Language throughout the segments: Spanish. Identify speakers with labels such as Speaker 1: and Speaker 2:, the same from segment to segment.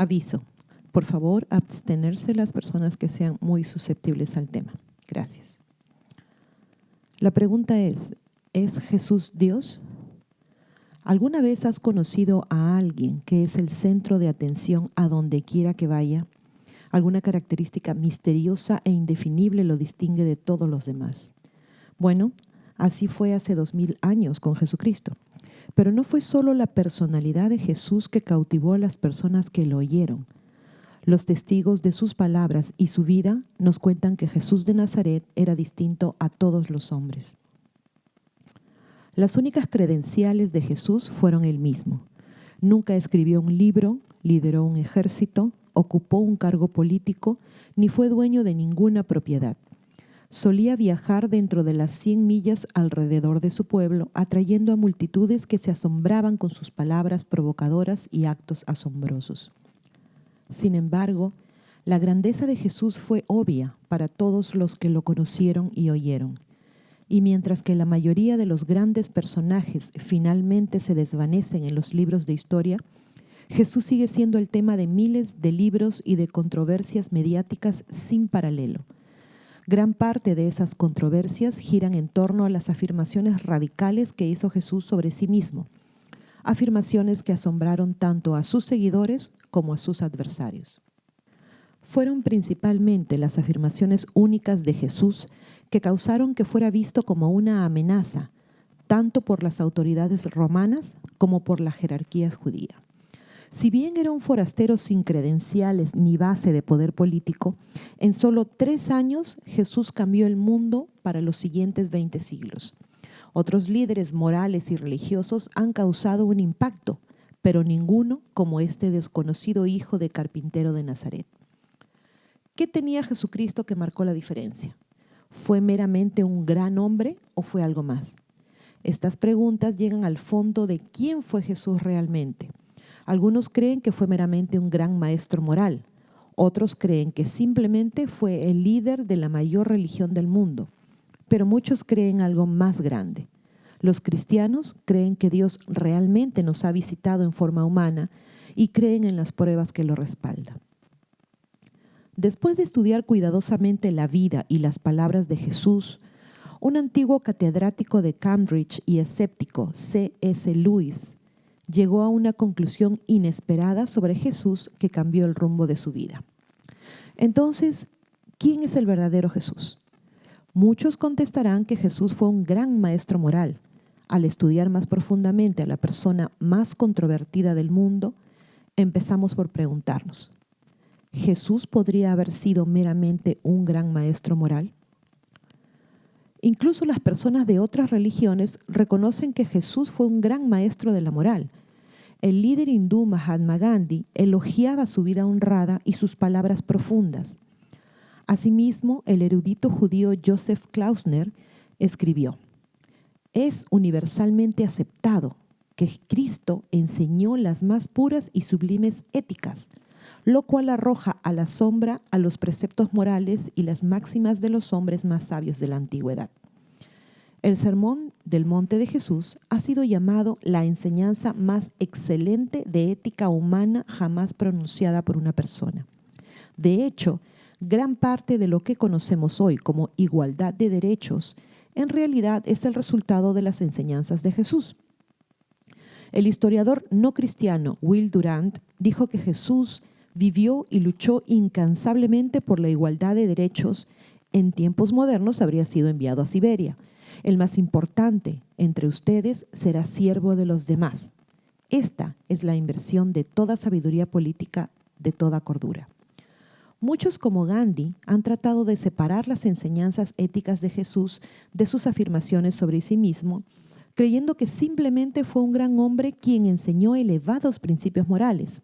Speaker 1: Aviso, por favor, abstenerse las personas que sean muy susceptibles al tema. Gracias. La pregunta ¿es Jesús Dios? ¿Alguna vez has conocido a alguien que es el centro de atención a donde quiera que vaya? ¿Alguna característica misteriosa e indefinible lo distingue de todos los demás? Bueno, así fue hace 2000 años con Jesucristo. Pero no fue solo la personalidad de Jesús que cautivó a las personas que lo oyeron. Los testigos de sus palabras y su vida nos cuentan que Jesús de Nazaret era distinto a todos los hombres. Las únicas credenciales de Jesús fueron él mismo. Nunca escribió un libro, lideró un ejército, ocupó un cargo político, ni fue dueño de ninguna propiedad. Solía viajar dentro de las 100 millas alrededor de su pueblo, atrayendo a multitudes que se asombraban con sus palabras provocadoras y actos asombrosos. Sin embargo, la grandeza de Jesús fue obvia para todos los que lo conocieron y oyeron. Y mientras que la mayoría de los grandes personajes finalmente se desvanecen en los libros de historia, Jesús sigue siendo el tema de miles de libros y de controversias mediáticas sin paralelo. Gran parte de esas controversias giran en torno a las afirmaciones radicales que hizo Jesús sobre sí mismo, afirmaciones que asombraron tanto a sus seguidores como a sus adversarios. Fueron principalmente las afirmaciones únicas de Jesús que causaron que fuera visto como una amenaza, tanto por las autoridades romanas como por la jerarquía judía. Si bien era un forastero sin credenciales ni base de poder político, en solo 3 años Jesús cambió el mundo para los siguientes 20 siglos. Otros líderes morales y religiosos han causado un impacto, pero ninguno como este desconocido hijo de carpintero de Nazaret. ¿Qué tenía Jesucristo que marcó la diferencia? ¿Fue meramente un gran hombre o fue algo más? Estas preguntas llegan al fondo de quién fue Jesús realmente. Algunos creen que fue meramente un gran maestro moral. Otros creen que simplemente fue el líder de la mayor religión del mundo. Pero muchos creen algo más grande. Los cristianos creen que Dios realmente nos ha visitado en forma humana y creen en las pruebas que lo respaldan. Después de estudiar cuidadosamente la vida y las palabras de Jesús, un antiguo catedrático de Cambridge y escéptico, C.S. Lewis, llegó a una conclusión inesperada sobre Jesús que cambió el rumbo de su vida. Entonces, ¿quién es el verdadero Jesús? Muchos contestarán que Jesús fue un gran maestro moral. Al estudiar más profundamente a la persona más controvertida del mundo, empezamos por preguntarnos, ¿Jesús podría haber sido meramente un gran maestro moral? Incluso las personas de otras religiones reconocen que Jesús fue un gran maestro de la moral. El líder hindú Mahatma Gandhi elogiaba su vida honrada y sus palabras profundas. Asimismo, el erudito judío Joseph Klausner escribió: es universalmente aceptado que Cristo enseñó las más puras y sublimes éticas, lo cual arroja a la sombra a los preceptos morales y las máximas de los hombres más sabios de la antigüedad. El Sermón del Monte de Jesús ha sido llamado la enseñanza más excelente de ética humana jamás pronunciada por una persona. De hecho, gran parte de lo que conocemos hoy como igualdad de derechos en realidad es el resultado de las enseñanzas de Jesús. El historiador no cristiano Will Durant dijo que Jesús vivió y luchó incansablemente por la igualdad de derechos. En tiempos modernos habría sido enviado a Siberia. El más importante entre ustedes será siervo de los demás. Esta es la inversión de toda sabiduría política, de toda cordura. Muchos como Gandhi han tratado de separar las enseñanzas éticas de Jesús de sus afirmaciones sobre sí mismo, creyendo que simplemente fue un gran hombre quien enseñó elevados principios morales.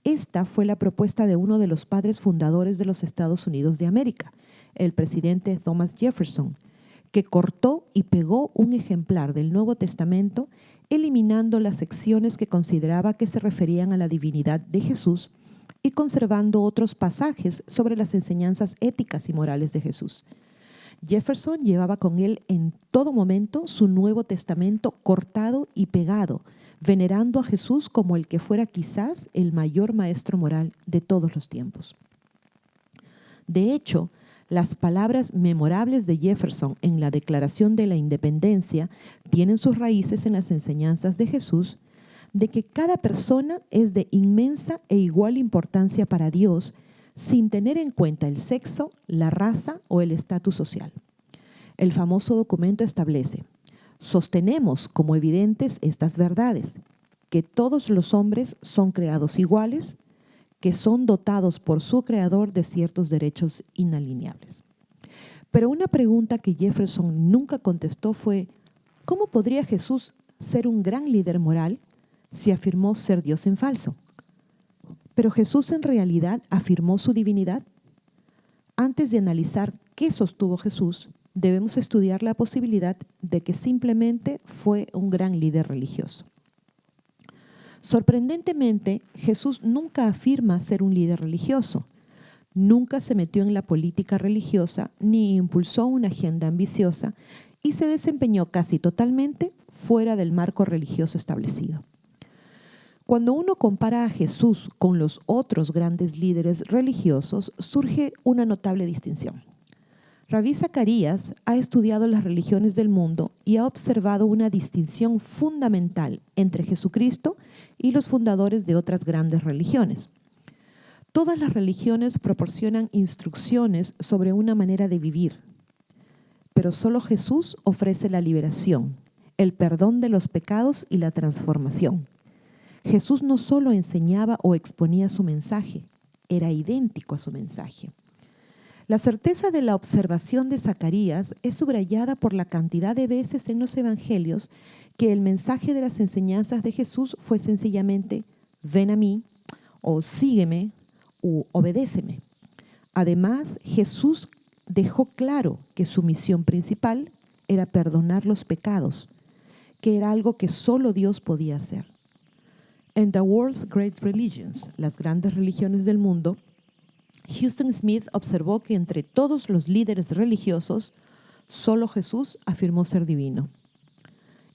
Speaker 1: Esta fue la propuesta de uno de los padres fundadores de los Estados Unidos de América, el presidente Thomas Jefferson, que cortó y pegó un ejemplar del Nuevo Testamento, eliminando las secciones que consideraba que se referían a la divinidad de Jesús y conservando otros pasajes sobre las enseñanzas éticas y morales de Jesús. Jefferson llevaba con él en todo momento su Nuevo Testamento cortado y pegado, venerando a Jesús como el que fuera quizás el mayor maestro moral de todos los tiempos. De hecho, las palabras memorables de Jefferson en la Declaración de la Independencia tienen sus raíces en las enseñanzas de Jesús de que cada persona es de inmensa e igual importancia para Dios sin tener en cuenta el sexo, la raza o el estatus social. El famoso documento establece: sostenemos como evidentes estas verdades, que todos los hombres son creados iguales, que son dotados por su creador de ciertos derechos inalienables. Pero una pregunta que Jefferson nunca contestó fue: ¿cómo podría Jesús ser un gran líder moral si afirmó ser Dios en falso? ¿Pero Jesús en realidad afirmó su divinidad? Antes de analizar qué sostuvo Jesús, debemos estudiar la posibilidad de que simplemente fue un gran líder religioso. Sorprendentemente, Jesús nunca afirma ser un líder religioso. Nunca se metió en la política religiosa ni impulsó una agenda ambiciosa y se desempeñó casi totalmente fuera del marco religioso establecido. Cuando uno compara a Jesús con los otros grandes líderes religiosos, surge una notable distinción. Rabí Zacarías ha estudiado las religiones del mundo y ha observado una distinción fundamental entre Jesucristo y los fundadores de otras grandes religiones. Todas las religiones proporcionan instrucciones sobre una manera de vivir, pero solo Jesús ofrece la liberación, el perdón de los pecados y la transformación. Jesús no solo enseñaba o exponía su mensaje, era idéntico a su mensaje. La certeza de la observación de Zacarías es subrayada por la cantidad de veces en los evangelios que el mensaje de las enseñanzas de Jesús fue sencillamente: ven a mí, o sígueme, o obedéceme. Además, Jesús dejó claro que su misión principal era perdonar los pecados, que era algo que solo Dios podía hacer. En The World's Great Religions, las grandes religiones del mundo, Huston Smith observó que entre todos los líderes religiosos, solo Jesús afirmó ser divino.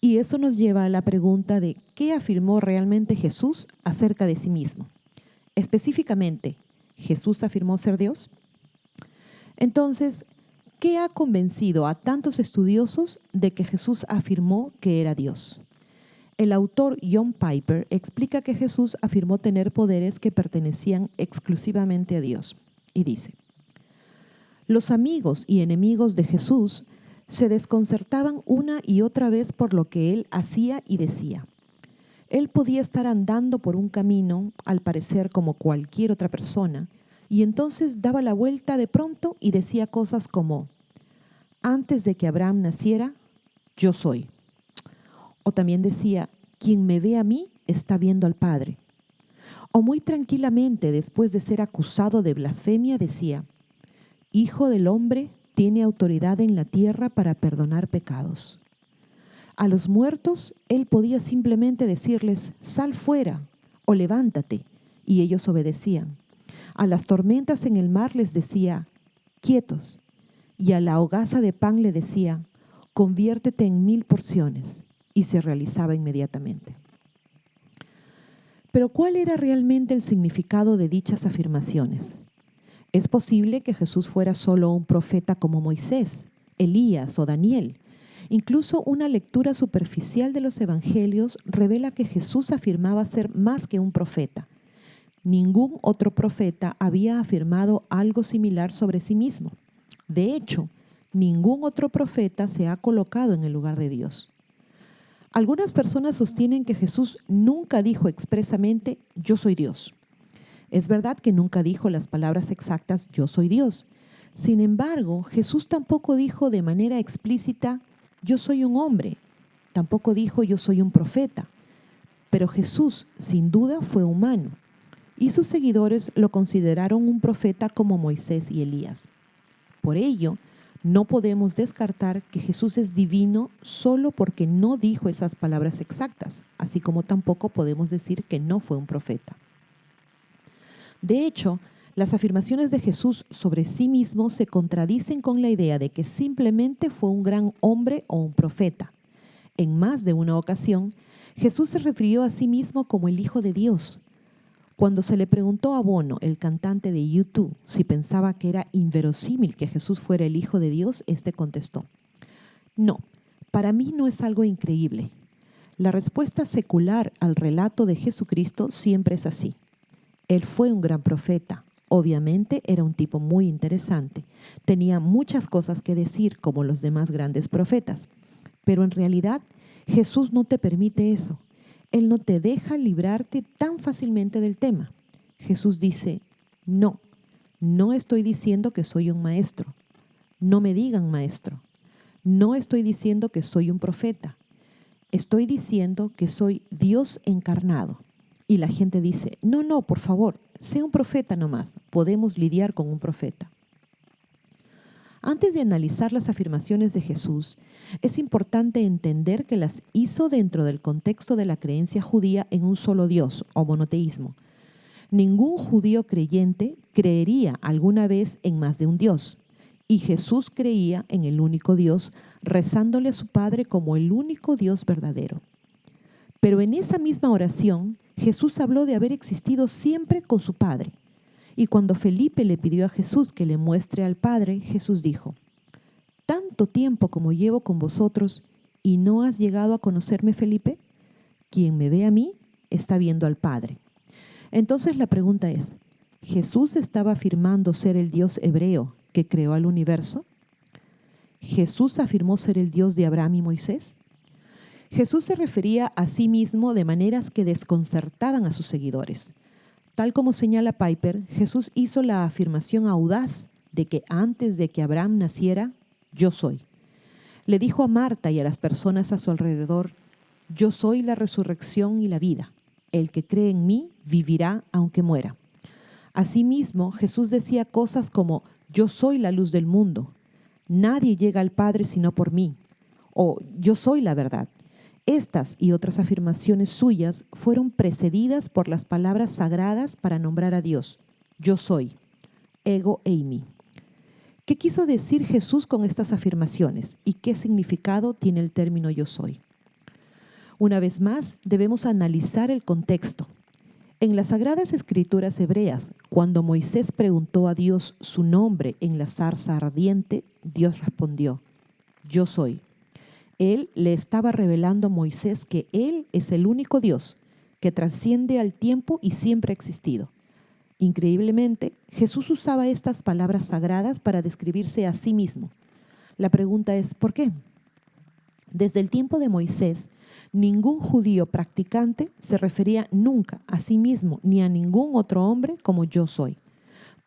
Speaker 1: Y eso nos lleva a la pregunta de ¿qué afirmó realmente Jesús acerca de sí mismo? Específicamente, ¿Jesús afirmó ser Dios? Entonces, ¿qué ha convencido a tantos estudiosos de que Jesús afirmó que era Dios? El autor John Piper explica que Jesús afirmó tener poderes que pertenecían exclusivamente a Dios. Y dice: los amigos y enemigos de Jesús se desconcertaban una y otra vez por lo que él hacía y decía. Él podía estar andando por un camino, al parecer como cualquier otra persona, y entonces daba la vuelta de pronto y decía cosas como: antes de que Abraham naciera, yo soy. O también decía: quien me ve a mí está viendo al Padre. O muy tranquilamente, después de ser acusado de blasfemia, decía: Hijo del hombre tiene autoridad en la tierra para perdonar pecados. A los muertos, él podía simplemente decirles: sal fuera o levántate, y ellos obedecían. A las tormentas en el mar les decía: quietos. Y a la hogaza de pan le decía: conviértete en 1000 porciones. Y se realizaba inmediatamente. Pero ¿cuál era realmente el significado de dichas afirmaciones? Es posible que Jesús fuera solo un profeta como Moisés, Elías o Daniel. Incluso una lectura superficial de los evangelios revela que Jesús afirmaba ser más que un profeta. Ningún otro profeta había afirmado algo similar sobre sí mismo. De hecho, ningún otro profeta se ha colocado en el lugar de Dios. Algunas personas sostienen que Jesús nunca dijo expresamente: yo soy Dios. Es verdad que nunca dijo las palabras exactas: yo soy Dios. Sin embargo, Jesús tampoco dijo de manera explícita: yo soy un hombre. Tampoco dijo: yo soy un profeta. Pero Jesús, sin duda, fue humano. Y sus seguidores lo consideraron un profeta como Moisés y Elías. Por ello, no podemos descartar que Jesús es divino solo porque no dijo esas palabras exactas, así como tampoco podemos decir que no fue un profeta. De hecho, las afirmaciones de Jesús sobre sí mismo se contradicen con la idea de que simplemente fue un gran hombre o un profeta. En más de una ocasión, Jesús se refirió a sí mismo como el Hijo de Dios. Cuando se le preguntó a Bono, el cantante de U2, si pensaba que era inverosímil que Jesús fuera el Hijo de Dios, este contestó: no, para mí no es algo increíble. La respuesta secular al relato de Jesucristo siempre es así. Él fue un gran profeta. Obviamente era un tipo muy interesante. Tenía muchas cosas que decir como los demás grandes profetas. Pero en realidad Jesús no te permite eso. Él no te deja librarte tan fácilmente del tema. Jesús dice: no, no estoy diciendo que soy un maestro. No me digan maestro. No estoy diciendo que soy un profeta. Estoy diciendo que soy Dios encarnado. Y la gente dice: no, por favor, sé un profeta nomás. Podemos lidiar con un profeta. Antes de analizar las afirmaciones de Jesús, es importante entender que las hizo dentro del contexto de la creencia judía en un solo Dios, o monoteísmo. Ningún judío creyente creería alguna vez en más de un Dios. Y Jesús creía en el único Dios, rezándole a su Padre como el único Dios verdadero. Pero en esa misma oración, Jesús habló de haber existido siempre con su Padre. Y cuando Felipe le pidió a Jesús que le muestre al Padre, Jesús dijo: ¿tanto tiempo como llevo con vosotros y no has llegado a conocerme, Felipe? Quien me ve a mí, está viendo al Padre. Entonces la pregunta es: ¿Jesús estaba afirmando ser el Dios hebreo que creó al universo? ¿Jesús afirmó ser el Dios de Abraham y Moisés? Jesús se refería a sí mismo de maneras que desconcertaban a sus seguidores. Tal como señala Piper, Jesús hizo la afirmación audaz de que antes de que Abraham naciera, yo soy. Le dijo a Marta y a las personas a su alrededor: yo soy la resurrección y la vida. El que cree en mí vivirá aunque muera. Asimismo, Jesús decía cosas como: yo soy la luz del mundo. Nadie llega al Padre sino por mí. O yo soy la verdad. Estas y otras afirmaciones suyas fueron precedidas por las palabras sagradas para nombrar a Dios: yo soy, ego eimi. ¿Qué quiso decir Jesús con estas afirmaciones y qué significado tiene el término yo soy? Una vez más, debemos analizar el contexto. En las Sagradas Escrituras hebreas, cuando Moisés preguntó a Dios su nombre en la zarza ardiente, Dios respondió: yo soy. Él le estaba revelando a Moisés que Él es el único Dios que trasciende al tiempo y siempre ha existido. Increíblemente, Jesús usaba estas palabras sagradas para describirse a sí mismo. La pregunta es: ¿por qué? Desde el tiempo de Moisés, ningún judío practicante se refería nunca a sí mismo ni a ningún otro hombre como yo soy.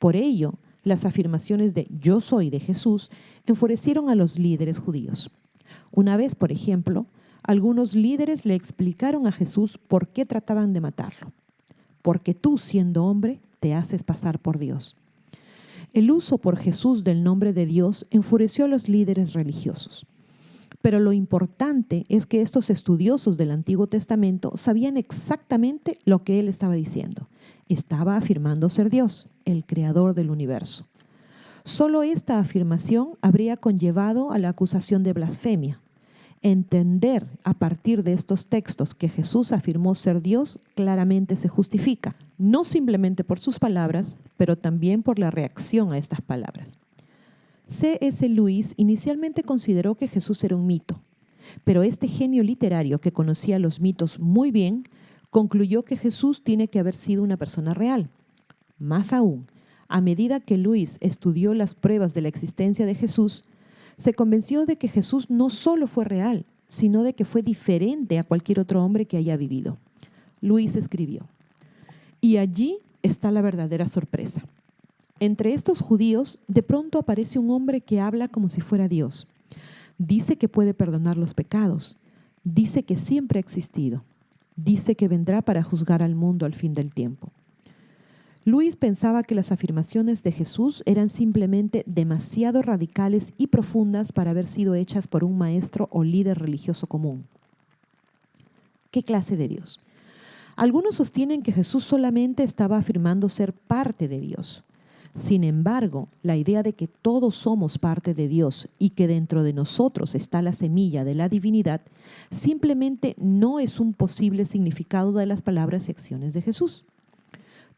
Speaker 1: Por ello, las afirmaciones de yo soy de Jesús enfurecieron a los líderes judíos. Una vez, por ejemplo, algunos líderes le explicaron a Jesús por qué trataban de matarlo. Porque tú, siendo hombre, te haces pasar por Dios. El uso por Jesús del nombre de Dios enfureció a los líderes religiosos. Pero lo importante es que estos estudiosos del Antiguo Testamento sabían exactamente lo que él estaba diciendo. Estaba afirmando ser Dios, el creador del universo. Solo esta afirmación habría conllevado a la acusación de blasfemia. Entender a partir de estos textos que Jesús afirmó ser Dios claramente se justifica, no simplemente por sus palabras, pero también por la reacción a estas palabras. C.S. Lewis inicialmente consideró que Jesús era un mito, pero este genio literario que conocía los mitos muy bien, concluyó que Jesús tiene que haber sido una persona real. Más aún, a medida que Lewis estudió las pruebas de la existencia de Jesús, se convenció de que Jesús no solo fue real, sino de que fue diferente a cualquier otro hombre que haya vivido. Lewis escribió: y allí está la verdadera sorpresa. Entre estos judíos, de pronto aparece un hombre que habla como si fuera Dios. Dice que puede perdonar los pecados. Dice que siempre ha existido. Dice que vendrá para juzgar al mundo al fin del tiempo. Lewis pensaba que las afirmaciones de Jesús eran simplemente demasiado radicales y profundas para haber sido hechas por un maestro o líder religioso común. ¿Qué clase de Dios? Algunos sostienen que Jesús solamente estaba afirmando ser parte de Dios. Sin embargo, la idea de que todos somos parte de Dios y que dentro de nosotros está la semilla de la divinidad simplemente no es un posible significado de las palabras y acciones de Jesús.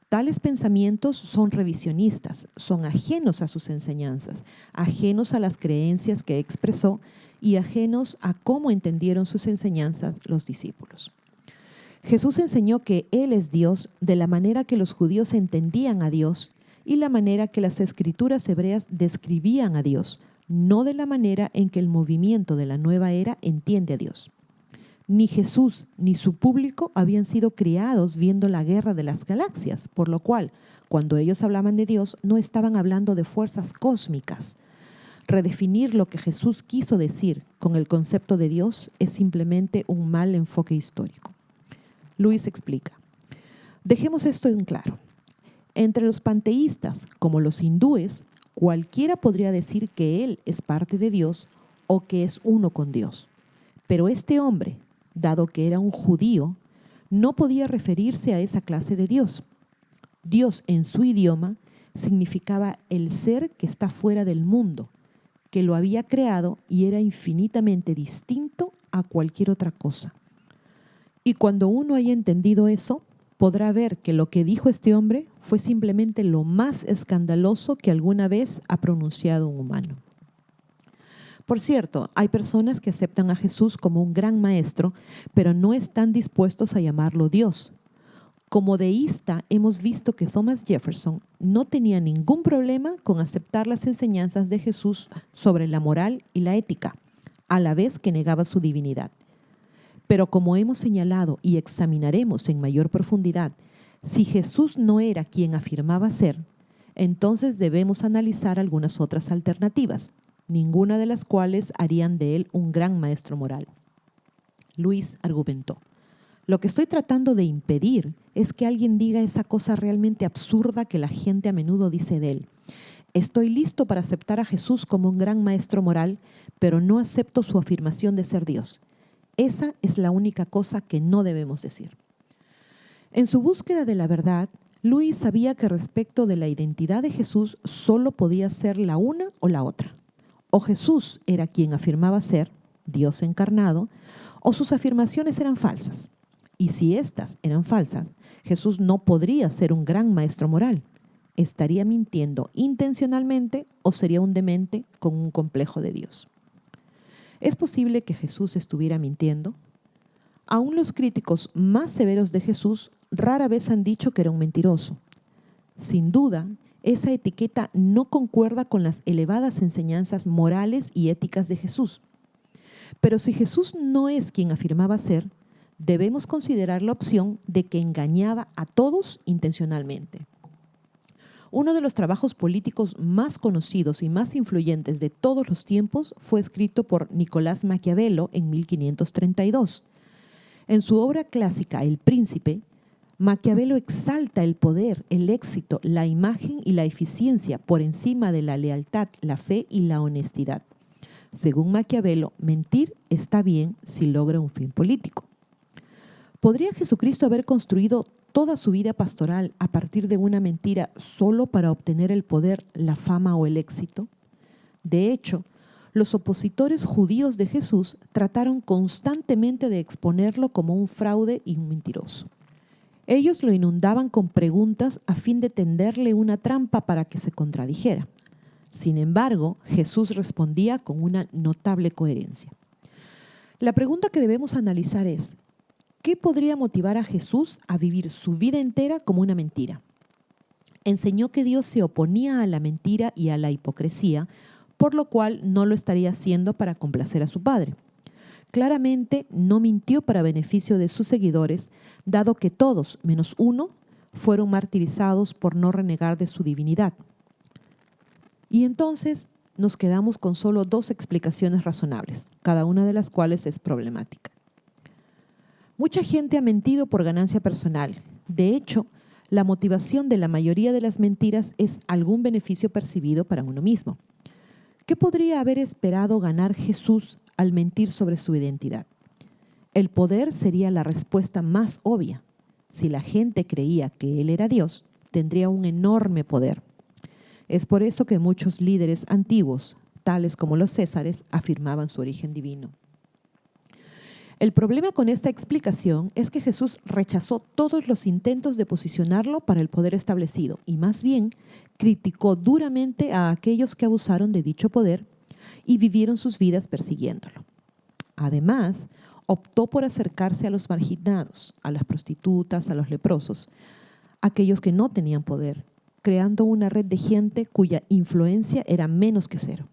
Speaker 1: Tales pensamientos son revisionistas, son ajenos a sus enseñanzas, ajenos a las creencias que expresó y ajenos a cómo entendieron sus enseñanzas los discípulos. Jesús enseñó que Él es Dios de la manera que los judíos entendían a Dios y la manera que las escrituras hebreas describían a Dios, no de la manera en que el movimiento de la nueva era entiende a Dios. Ni Jesús ni su público habían sido criados viendo la guerra de las galaxias, por lo cual, cuando ellos hablaban de Dios, no estaban hablando de fuerzas cósmicas. Redefinir lo que Jesús quiso decir con el concepto de Dios es simplemente un mal enfoque histórico. Luis explica. Dejemos esto en claro. Entre los panteístas, como los hindúes, cualquiera podría decir que Él es parte de Dios o que es uno con Dios. Pero este hombre, dado que era un judío, no podía referirse a esa clase de Dios. Dios en su idioma significaba el ser que está fuera del mundo, que lo había creado y era infinitamente distinto a cualquier otra cosa. Y cuando uno haya entendido eso, podrá ver que lo que dijo este hombre fue simplemente lo más escandaloso que alguna vez ha pronunciado un humano. Por cierto, hay personas que aceptan a Jesús como un gran maestro, pero no están dispuestos a llamarlo Dios. Como deísta, hemos visto que Thomas Jefferson no tenía ningún problema con aceptar las enseñanzas de Jesús sobre la moral y la ética, a la vez que negaba su divinidad. Pero como hemos señalado y examinaremos en mayor profundidad, si Jesús no era quien afirmaba ser, entonces debemos analizar algunas otras alternativas, ninguna de las cuales harían de él un gran maestro moral. Luis argumentó. Lo que estoy tratando de impedir es que alguien diga esa cosa realmente absurda que la gente a menudo dice de él. Estoy listo para aceptar a Jesús como un gran maestro moral, pero no acepto su afirmación de ser Dios. Esa es la única cosa que no debemos decir. En su búsqueda de la verdad, Luis sabía que respecto de la identidad de Jesús solo podía ser la una o la otra. O Jesús era quien afirmaba ser Dios encarnado, o sus afirmaciones eran falsas. Y si éstas eran falsas, Jesús no podría ser un gran maestro moral. Estaría mintiendo intencionalmente o sería un demente con un complejo de Dios. ¿Es posible que Jesús estuviera mintiendo? Aún los críticos más severos de Jesús rara vez han dicho que era un mentiroso. Sin duda, esa etiqueta no concuerda con las elevadas enseñanzas morales y éticas de Jesús. Pero si Jesús no es quien afirmaba ser, debemos considerar la opción de que engañaba a todos intencionalmente. Uno de los trabajos políticos más conocidos y más influyentes de todos los tiempos fue escrito por Nicolás Maquiavelo en 1532. En su obra clásica El Príncipe, Maquiavelo exalta el poder, el éxito, la imagen y la eficiencia por encima de la lealtad, la fe y la honestidad. Según Maquiavelo, mentir está bien si logra un fin político. ¿Podría Jesucristo haber construido toda su vida pastoral a partir de una mentira solo para obtener el poder, la fama o el éxito? De hecho, los opositores judíos de Jesús trataron constantemente de exponerlo como un fraude y un mentiroso. Ellos lo inundaban con preguntas a fin de tenderle una trampa para que se contradijera. Sin embargo, Jesús respondía con una notable coherencia. La pregunta que debemos analizar es, ¿qué podría motivar a Jesús a vivir su vida entera como una mentira? Enseñó que Dios se oponía a la mentira y a la hipocresía, por lo cual no lo estaría haciendo para complacer a su Padre. Claramente no mintió para beneficio de sus seguidores, dado que todos, menos uno, fueron martirizados por no renegar de su divinidad. Y entonces nos quedamos con solo dos explicaciones razonables, cada una de las cuales es problemática. Mucha gente ha mentido por ganancia personal. De hecho, la motivación de la mayoría de las mentiras es algún beneficio percibido para uno mismo. ¿Qué podría haber esperado ganar Jesús al mentir sobre su identidad? El poder sería la respuesta más obvia. Si la gente creía que Él era Dios, tendría un enorme poder. Es por eso que muchos líderes antiguos, tales como los Césares, afirmaban su origen divino. El problema con esta explicación es que Jesús rechazó todos los intentos de posicionarlo para el poder establecido y más bien criticó duramente a aquellos que abusaron de dicho poder y vivieron sus vidas persiguiéndolo. Además, optó por acercarse a los marginados, a las prostitutas, a los leprosos, aquellos que no tenían poder, creando una red de gente cuya influencia era menos que cero.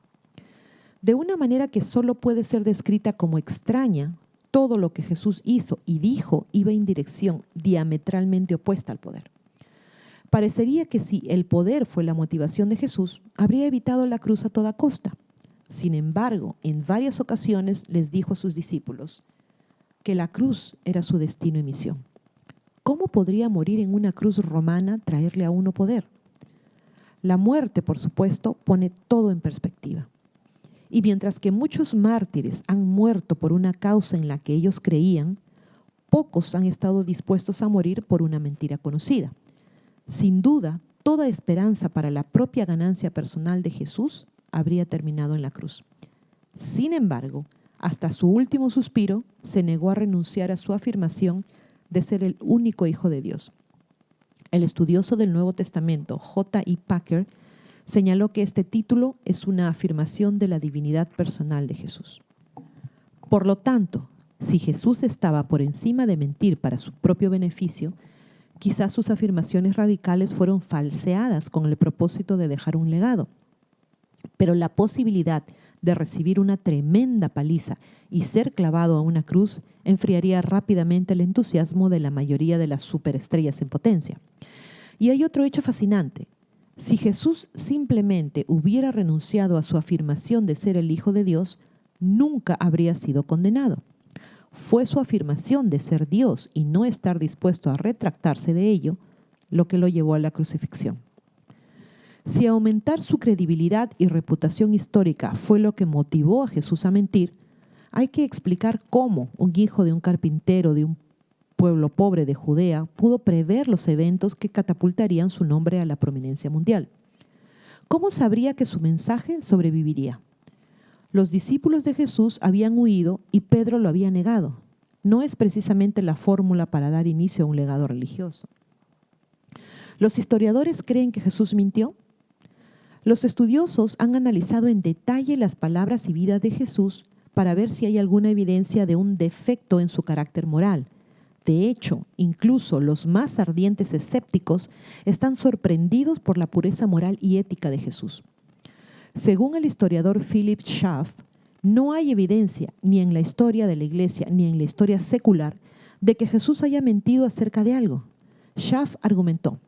Speaker 1: De una manera que solo puede ser descrita como extraña, todo lo que Jesús hizo y dijo iba en dirección diametralmente opuesta al poder. Parecería que si el poder fue la motivación de Jesús, habría evitado la cruz a toda costa. Sin embargo, en varias ocasiones les dijo a sus discípulos que la cruz era su destino y misión. ¿Cómo podría morir en una cruz romana traerle a uno poder? La muerte, por supuesto, pone todo en perspectiva. Y mientras que muchos mártires han muerto por una causa en la que ellos creían, pocos han estado dispuestos a morir por una mentira conocida. Sin duda, toda esperanza para la propia ganancia personal de Jesús habría terminado en la cruz. Sin embargo, hasta su último suspiro, se negó a renunciar a su afirmación de ser el único Hijo de Dios. El estudioso del Nuevo Testamento, J.I. Packer, señaló que este título es una afirmación de la divinidad personal de Jesús. Por lo tanto, si Jesús estaba por encima de mentir para su propio beneficio, quizás sus afirmaciones radicales fueron falseadas con el propósito de dejar un legado. Pero la posibilidad de recibir una tremenda paliza y ser clavado a una cruz enfriaría rápidamente el entusiasmo de la mayoría de las superestrellas en potencia. Y hay otro hecho fascinante. Si Jesús simplemente hubiera renunciado a su afirmación de ser el Hijo de Dios, nunca habría sido condenado. Fue su afirmación de ser Dios y no estar dispuesto a retractarse de ello lo que lo llevó a la crucifixión. Si aumentar su credibilidad y reputación histórica fue lo que motivó a Jesús a mentir, hay que explicar cómo un hijo de un carpintero de un pueblo pobre de Judea pudo prever los eventos que catapultarían su nombre a la prominencia mundial. ¿Cómo sabría que su mensaje sobreviviría? Los discípulos de Jesús habían huido y Pedro lo había negado. No es precisamente la fórmula para dar inicio a un legado religioso. ¿Los historiadores creen que Jesús mintió? Los estudiosos han analizado en detalle las palabras y vida de Jesús para ver si hay alguna evidencia de un defecto en su carácter moral. De hecho, incluso los más ardientes escépticos están sorprendidos por la pureza moral y ética de Jesús. Según el historiador Philip Schaff, no hay evidencia ni en la historia de la Iglesia ni en la historia secular de que Jesús haya mentido acerca de algo. Schaff argumentó: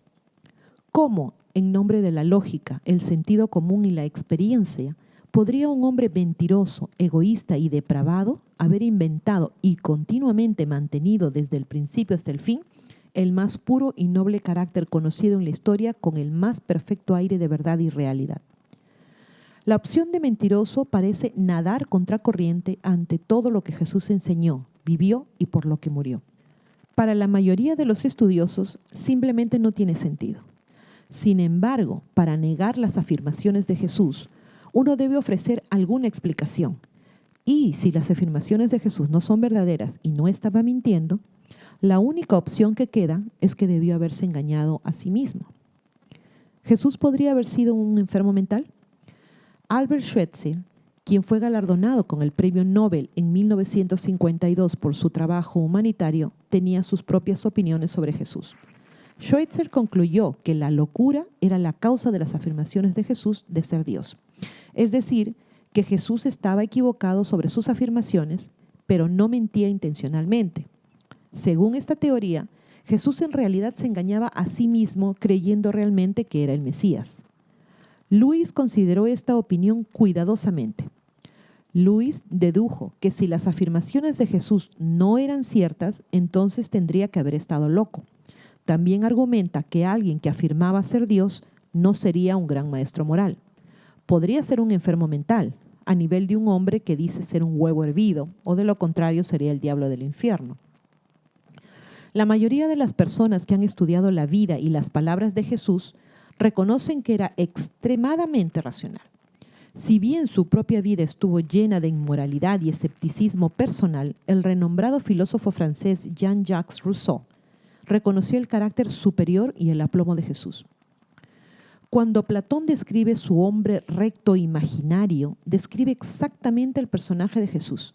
Speaker 1: ¿cómo, en nombre de la lógica, el sentido común y la experiencia, podría un hombre mentiroso, egoísta y depravado haber inventado y continuamente mantenido desde el principio hasta el fin el más puro y noble carácter conocido en la historia con el más perfecto aire de verdad y realidad? La opción de mentiroso parece nadar contracorriente ante todo lo que Jesús enseñó, vivió y por lo que murió. Para la mayoría de los estudiosos, simplemente no tiene sentido. Sin embargo, para negar las afirmaciones de Jesús, uno debe ofrecer alguna explicación. Y si las afirmaciones de Jesús no son verdaderas y no estaba mintiendo, la única opción que queda es que debió haberse engañado a sí mismo. ¿Jesús podría haber sido un enfermo mental? Albert Schweitzer, quien fue galardonado con el Premio Nobel en 1952 por su trabajo humanitario, tenía sus propias opiniones sobre Jesús. Schweitzer concluyó que la locura era la causa de las afirmaciones de Jesús de ser Dios. Es decir, que Jesús estaba equivocado sobre sus afirmaciones, pero no mentía intencionalmente. Según esta teoría, Jesús en realidad se engañaba a sí mismo creyendo realmente que era el Mesías. Lewis consideró esta opinión cuidadosamente. Lewis dedujo que si las afirmaciones de Jesús no eran ciertas, entonces tendría que haber estado loco. También argumenta que alguien que afirmaba ser Dios no sería un gran maestro moral. Podría ser un enfermo mental, a nivel de un hombre que dice ser un huevo hervido, o de lo contrario sería el diablo del infierno. La mayoría de las personas que han estudiado la vida y las palabras de Jesús reconocen que era extremadamente racional. Si bien su propia vida estuvo llena de inmoralidad y escepticismo personal, el renombrado filósofo francés Jean-Jacques Rousseau reconoció el carácter superior y el aplomo de Jesús. Cuando Platón describe su hombre recto e imaginario, describe exactamente el personaje de Jesús.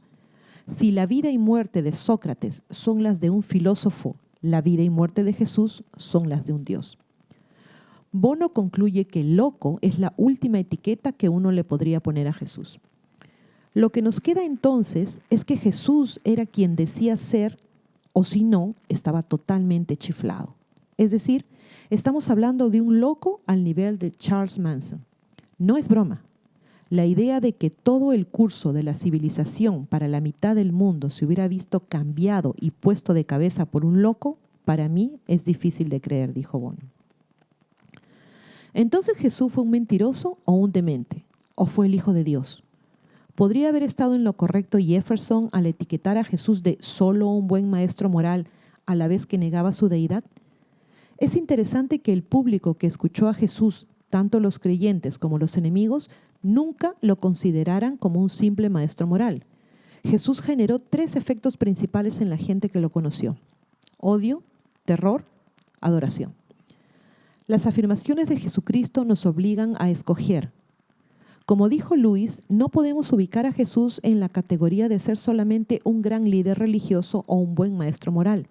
Speaker 1: Si la vida y muerte de Sócrates son las de un filósofo, la vida y muerte de Jesús son las de un Dios. Bono concluye que loco es la última etiqueta que uno le podría poner a Jesús. Lo que nos queda entonces es que Jesús era quien decía ser, o si no, estaba totalmente chiflado. Es decir, estamos hablando de un loco al nivel de Charles Manson. No es broma. La idea de que todo el curso de la civilización para la mitad del mundo se hubiera visto cambiado y puesto de cabeza por un loco, para mí es difícil de creer, dijo Bono. Entonces, ¿Jesús fue un mentiroso o un demente? ¿O fue el Hijo de Dios? ¿Podría haber estado en lo correcto Jefferson al etiquetar a Jesús de solo un buen maestro moral a la vez que negaba su deidad? Es interesante que el público que escuchó a Jesús, tanto los creyentes como los enemigos, nunca lo consideraran como un simple maestro moral. Jesús generó 3 efectos principales en la gente que lo conoció: odio, terror, adoración. Las afirmaciones de Jesucristo nos obligan a escoger. Como dijo Luis, no podemos ubicar a Jesús en la categoría de ser solamente un gran líder religioso o un buen maestro moral.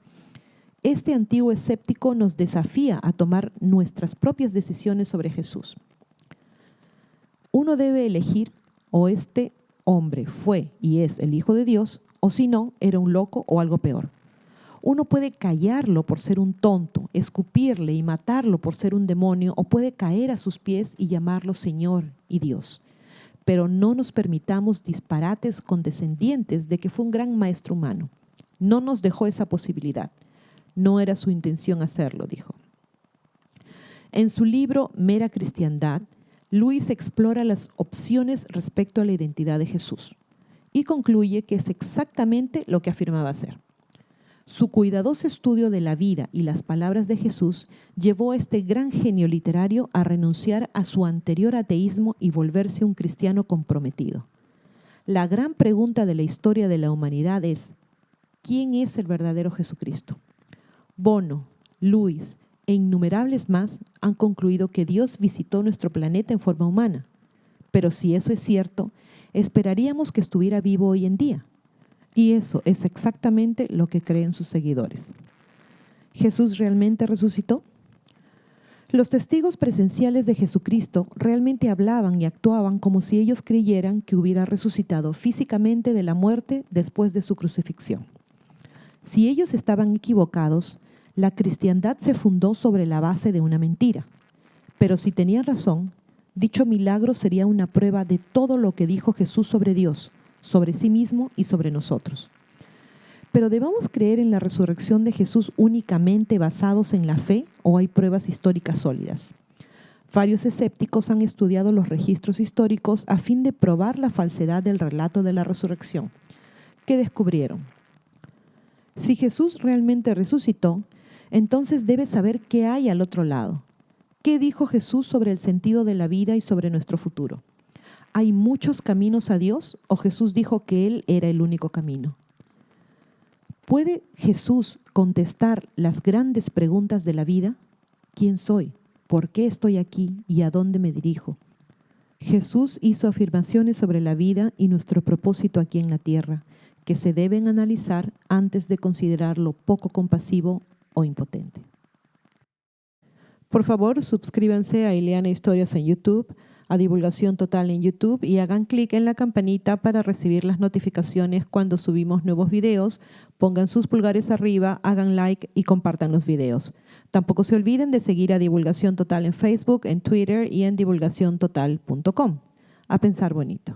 Speaker 1: Este antiguo escéptico nos desafía a tomar nuestras propias decisiones sobre Jesús. Uno debe elegir: o este hombre fue y es el Hijo de Dios, o si no, era un loco o algo peor. Uno puede callarlo por ser un tonto, escupirle y matarlo por ser un demonio, o puede caer a sus pies y llamarlo Señor y Dios. Pero no nos permitamos disparates condescendientes de que fue un gran maestro humano. No nos dejó esa posibilidad. No era su intención hacerlo, dijo. En su libro Mera Cristiandad, Luis explora las opciones respecto a la identidad de Jesús y concluye que es exactamente lo que afirmaba ser. Su cuidadoso estudio de la vida y las palabras de Jesús llevó a este gran genio literario a renunciar a su anterior ateísmo y volverse un cristiano comprometido. La gran pregunta de la historia de la humanidad es: ¿quién es el verdadero Jesucristo? Bono, Luis e innumerables más han concluido que Dios visitó nuestro planeta en forma humana. Pero si eso es cierto, esperaríamos que estuviera vivo hoy en día. Y eso es exactamente lo que creen sus seguidores. ¿Jesús realmente resucitó? Los testigos presenciales de Jesucristo realmente hablaban y actuaban como si ellos creyeran que hubiera resucitado físicamente de la muerte después de su crucifixión. Si ellos estaban equivocados, la cristiandad se fundó sobre la base de una mentira. Pero si tenían razón, dicho milagro sería una prueba de todo lo que dijo Jesús sobre Dios, sobre sí mismo y sobre nosotros. ¿Pero debemos creer en la resurrección de Jesús únicamente basados en la fe o hay pruebas históricas sólidas? Varios escépticos han estudiado los registros históricos a fin de probar la falsedad del relato de la resurrección. ¿Qué descubrieron? Si Jesús realmente resucitó, entonces debe saber qué hay al otro lado. ¿Qué dijo Jesús sobre el sentido de la vida y sobre nuestro futuro? ¿Hay muchos caminos a Dios o Jesús dijo que Él era el único camino? ¿Puede Jesús contestar las grandes preguntas de la vida? ¿Quién soy? ¿Por qué estoy aquí? ¿Y a dónde me dirijo? Jesús hizo afirmaciones sobre la vida y nuestro propósito aquí en la tierra, que se deben analizar antes de considerarlo poco compasivo o impotente. Por favor, suscríbanse a Ileana Historias en YouTube, a Divulgación Total en YouTube y hagan clic en la campanita para recibir las notificaciones cuando subimos nuevos videos. Pongan sus pulgares arriba, hagan like y compartan los videos. Tampoco se olviden de seguir a Divulgación Total en Facebook, en Twitter y en divulgaciontotal.com. A pensar bonito.